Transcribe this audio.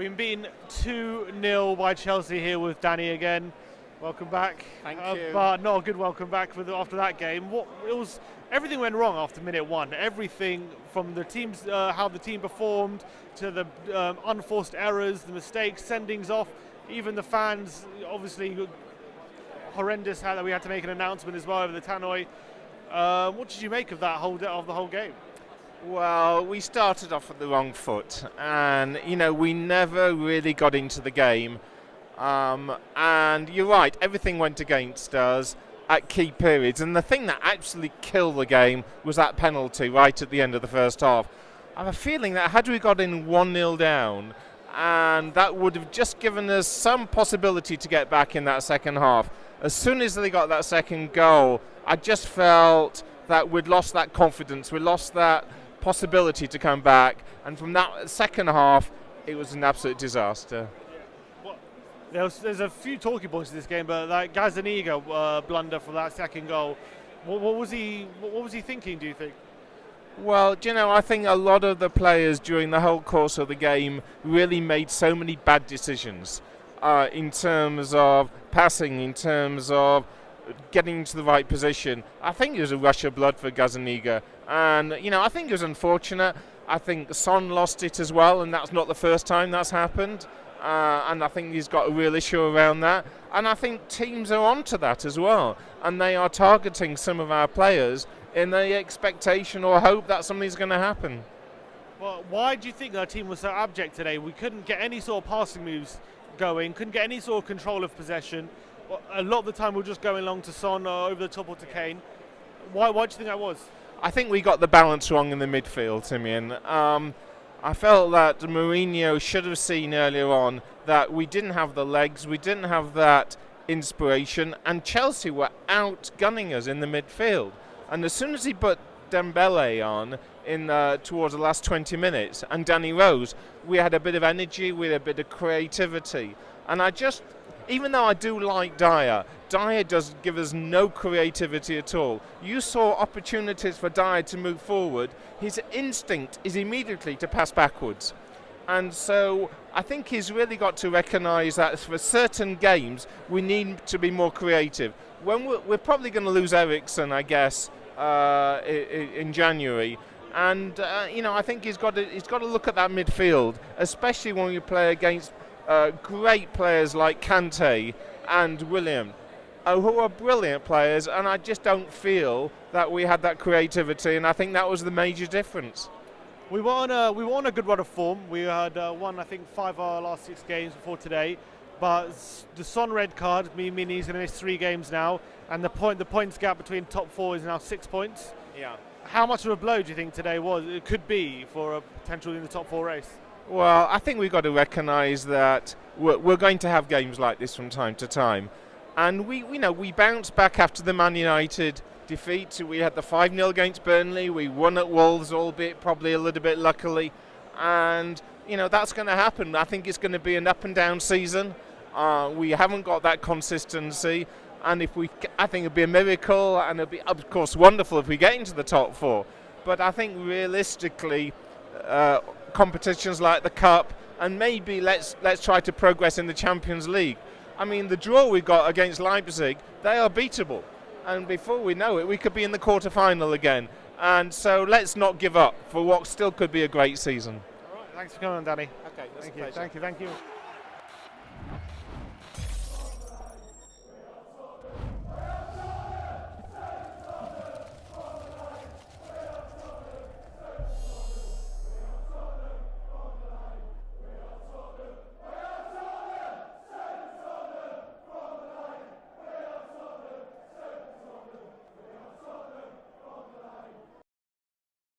We've been 2-0 by Chelsea here with Danny again. Welcome back. Thank you. But not a good welcome back after that game. Everything went wrong after minute one. Everything from the teams, how the team performed, to the unforced errors, the mistakes, sendings off. Even the fans, obviously horrendous. How that we had to make an announcement as well over the tannoy. What did you make of that of the whole game? Well, we started off with the wrong foot, and we never really got into the game. And you're right, everything went against us at key periods. And the thing that actually killed the game was that penalty right at the end of the first half. I have a feeling that had we got in 1-0 down, and that would have just given us some possibility to get back in that second half. As soon as they got that second goal, I just felt that we'd lost that confidence, we lost that possibility to come back, and from that second half, it was an absolute disaster. There's a few talking points in this game, but that Gazzaniga blunder for that second goal, what was he thinking, do you think? Well, I think a lot of the players during the whole course of the game really made so many bad decisions in terms of passing, in terms of getting into the right position. I think it was a rush of blood for Gazzaniga, and I think it was unfortunate. I think Son lost it as well, and that's not the first time that's happened. And I think he's got a real issue around that. And I think teams are onto that as well. And they are targeting some of our players in the expectation or hope that something's going to happen. Well, why do you think our team was so abject today? We couldn't get any sort of passing moves going, couldn't get any sort of control of possession. A lot of the time we were just going along to Son or over the top or to Kane. Why do you think that was? I think we got the balance wrong in the midfield, Timian. I felt that Mourinho should have seen earlier on that we didn't have the legs, we didn't have that inspiration, and Chelsea were outgunning us in the midfield. And as soon as he put Dembele on towards the last 20 minutes and Danny Rose, we had a bit of energy, we had a bit of creativity. And even though I do like Dyer does give us no creativity at all. You saw opportunities for Dyer to move forward. His instinct is immediately to pass backwards. And so I think he's really got to recognise that for certain games we need to be more creative. When we're probably going to lose Eriksen, I guess, in January. And I think he's got to look at that midfield, especially when we play against great players like Kante and Willian, who are brilliant players, and I just don't feel that we had that creativity, and I think that was the major difference. We were on a good run of form. We had won, I think, 5 of our last 6 games before today, but the Son red card means he's going to miss 3 games now, and the points gap between top 4 is now 6 points. Yeah. How much of a blow do you think today it could be for a potential in the top 4 race? Well, I think we've got to recognise that we're going to have games like this from time to time. And we bounced back after the Man United defeat. We had the 5-0 against Burnley. We won at Wolves, albeit probably a little bit luckily. And, that's going to happen. I think it's going to be an up and down season. We haven't got that consistency. And I think it'd be a miracle, and it'd be, of course, wonderful if we get into the top 4. But I think realistically, competitions like the Cup, and maybe let's try to progress in the Champions League. I mean, the draw we got against Leipzig, they are beatable. And before we know it, we could be in the quarter-final again. And so let's not give up for what still could be a great season. All right, thanks for coming on, Danny. Okay, that's a pleasure. Thank you.